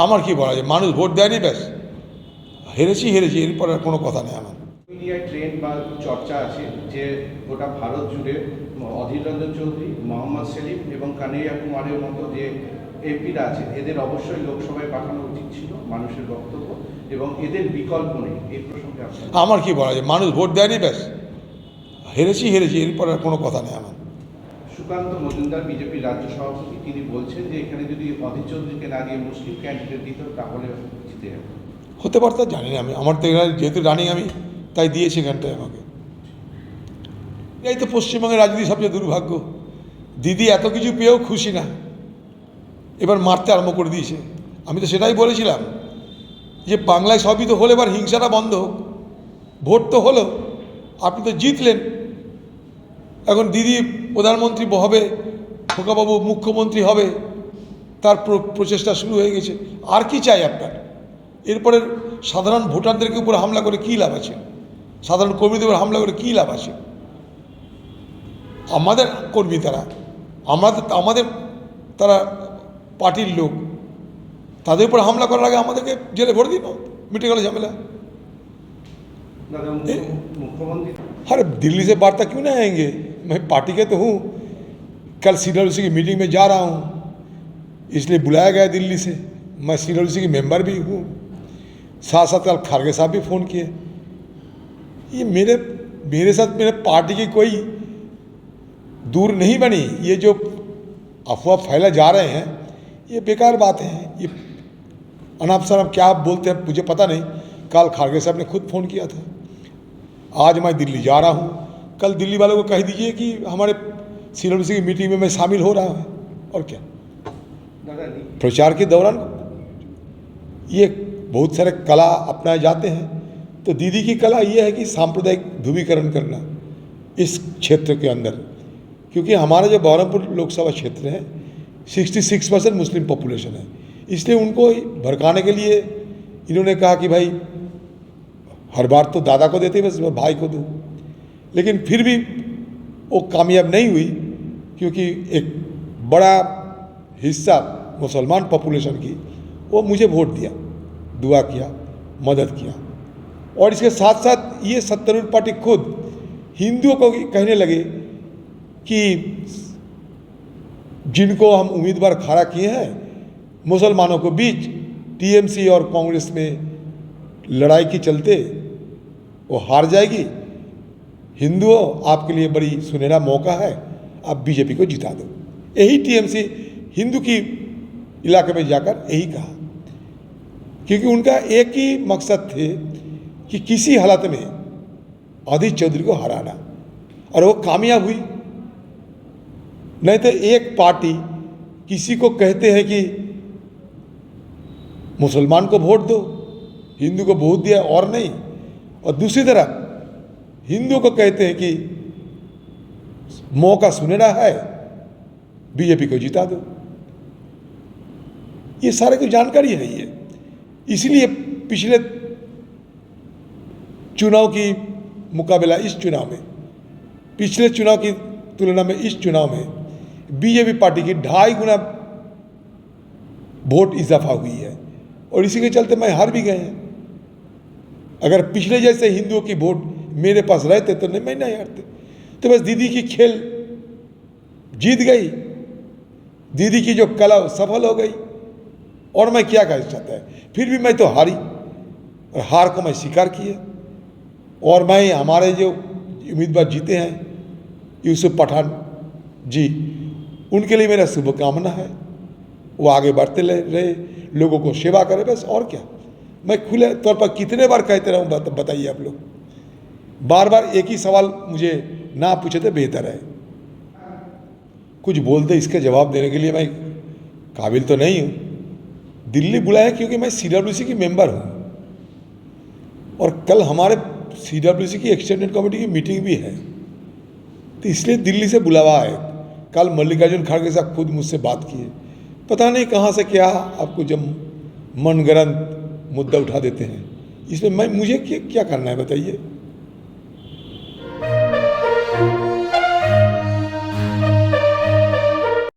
আমার কি বলা যায়, মানুষ ভোট দেয়নি, ব্যাস হেরেছি, এরপর আর কোনো কথা নেই আমার। মিডিয়ায় ট্রেন্ড বা চর্চা আছে যে গোটা ভারত জুড়ে অধীর রঞ্জন চৌধুরী, মোহাম্মদ সেলিম এবং কানাইয়া কুমারের মতো যে এমপিরা আছে এদের অবশ্যই লোকসভায় পাঠানো উচিত ছিল, মানুষের বক্তব্য, এবং এদের বিকল্প নেই। এই প্রসঙ্গে আমার কি বলা যায়, মানুষ ভোট দেয়নি, ব্যাস হেরেছি, এরপর আর কোনো কথা নেই আমার। সুকান্ত মজুমদার বিজেপির রাজ্য সভাপতি, তিনি বলছেন যে এখানে যদি অধীর চৌধুরীকে না দিয়ে মুসলিম ক্যান্ডিডেট দিত তাহলে জিতে যাবে। হতে পারত, জানি না আমি, আমার তো এখানে যেহেতু রানিং আমি, তাই দিয়েছি এখানটায় আমাকে। এই তো পশ্চিমবঙ্গের রাজনীতি সবচেয়ে দুর্ভাগ্য, দিদি এত কিছু পেয়েও খুশি না, এবার মারতে আরম্ভ করে দিয়েছে। আমি তো সেটাই বলেছিলাম যে বাংলায় সবই তো হলো, এবার হিংসাটা বন্ধ হোক, ভোট তো হলো, আপনি তো জিতলেন, এখন দিদি প্রধানমন্ত্রী হবে, খোকাবাবু মুখ্যমন্ত্রী হবে, তার প্রচেষ্টা শুরু হয়ে গেছে, আর কি চাই আপনার? এরপরে সাধারণ ভোটারদেরকে উপর হামলা করে কী লাভ আছে? সাধারণ কর্মীদের উপর হামলা করে কী লাভ আছে? আমাদের কর্মী তারা, আমাদের তারা পার্টির লোক, তাদের উপর হামলা করার আগে আমাদেরকে জেলে ভরে দিন, मिटे गल झमेला। मुख्यमंत्री अरे दिल्ली से वार्ता क्यों नहीं आएंगे? मैं पार्टी के तो हूँ, कल CWC की मीटिंग में जा रहा हूँ, इसलिए बुलाया गया दिल्ली से। मैं CWC की मेंबर भी हूँ, साथ साथ कल खारगे साहब भी फ़ोन किए। ये मेरे साथ मेरे पार्टी की कोई दूर नहीं बनी। ये जो अफवाह फैला जा रहे हैं ये बेकार बातें हैं, ये अनाप शनाप क्या आप बोलते हैं मुझे पता नहीं। कल खारगे साहब ने खुद फ़ोन किया था, आज मैं दिल्ली जा रहा हूँ, कल दिल्ली वालों को कह दीजिए कि हमारे CWC की मीटिंग में मैं शामिल हो रहा हूँ। और क्या प्रचार के दौरान ये बहुत सारे कला अपनाए जाते हैं, तो दीदी की कला ये है कि सांप्रदायिक ध्रुवीकरण करना इस क्षेत्र के अंदर, क्योंकि हमारा जो बहरमपुर लोकसभा क्षेत्र है 66% मुस्लिम पॉपुलेशन है, इसलिए उनको भड़काने के लिए इन्होंने कहा कि भाई हर बार तो दादा को देते बस भाई को दो, लेकिन फिर भी वो कामयाब नहीं हुई, क्योंकि एक बड़ा हिस्सा मुसलमान पॉपुलेशन की वो मुझे वोट दिया, दुआ किया, मदद किया। और इसके साथ साथ ये सत्तारूढ़ पार्टी खुद हिंदुओं को कहने लगे कि जिनको हम उम्मीदवार खड़ा किए हैं मुसलमानों को बीच TMC और कांग्रेस में लड़ाई के चलते वो हार जाएगी, हिंदुओं आपके लिए बड़ी सुनहरा मौका है, आप बीजेपी को जिता दो। यही TMC हिंदू की इलाके में जाकर यही कहा, क्योंकि उनका एक ही मकसद थे कि किसी हालत में अधीर चौधरी को हराना, और वो कामयाब हुई। नहीं तो एक पार्टी किसी को कहते हैं कि मुसलमान को वोट दो, हिंदू को वोट दिया और नहीं, और दूसरी तरफ हिंदू को कहते हैं कि मौका सुनहरा है, बीजेपी को जिता दो। ये सारे की जानकारी है ये, इसलिए पिछले चुनाव की मुकाबला इस चुनाव में, पिछले चुनाव की तुलना में इस चुनाव में बीजेपी पार्टी की 2.5 गुना वोट इजाफा हुई है, और इसी के चलते मैं हार भी गए हैं। अगर पिछले जैसे हिंदुओं की वोट मेरे पास रहते तो मैं नहीं हारते। तो बस दीदी की खेल जीत गई, दीदी की जो कला सफल हो गई, और मैं क्या कह सकता है। फिर भी मैं तो हारी, और हार को मैं स्वीकार किया, और मैं हमारे जो उम्मीदवार जीते हैं यूसुफ पठान जी, उनके लिए मेरा शुभकामना है, वो आगे बढ़ते रहे, लोगों को सेवा करे, बस। और क्या, मैं खुले तौर पर कितने बार कहते रहूँ, बताइए आप लोग, बार बार एक ही सवाल मुझे ना पूछे तो बेहतर है। कुछ बोलते इसका जवाब देने के लिए मैं काबिल तो नहीं हूँ। दिल्ली बुलाया क्योंकि मैं CWC की मेंबर हूँ, और कल हमारे CWC की एक्सटेंडेड कमेटी की मीटिंग भी है, तो इसलिए दिल्ली से बुलावा है। कल मल्लिकार्जुन खड़गे साहब खुद मुझसे बात किए, पता नहीं कहाँ से क्या आपको जब मनगढ़ंत मुद्दा उठा देते हैं, इसमें मुझे क्या करना है बताइए।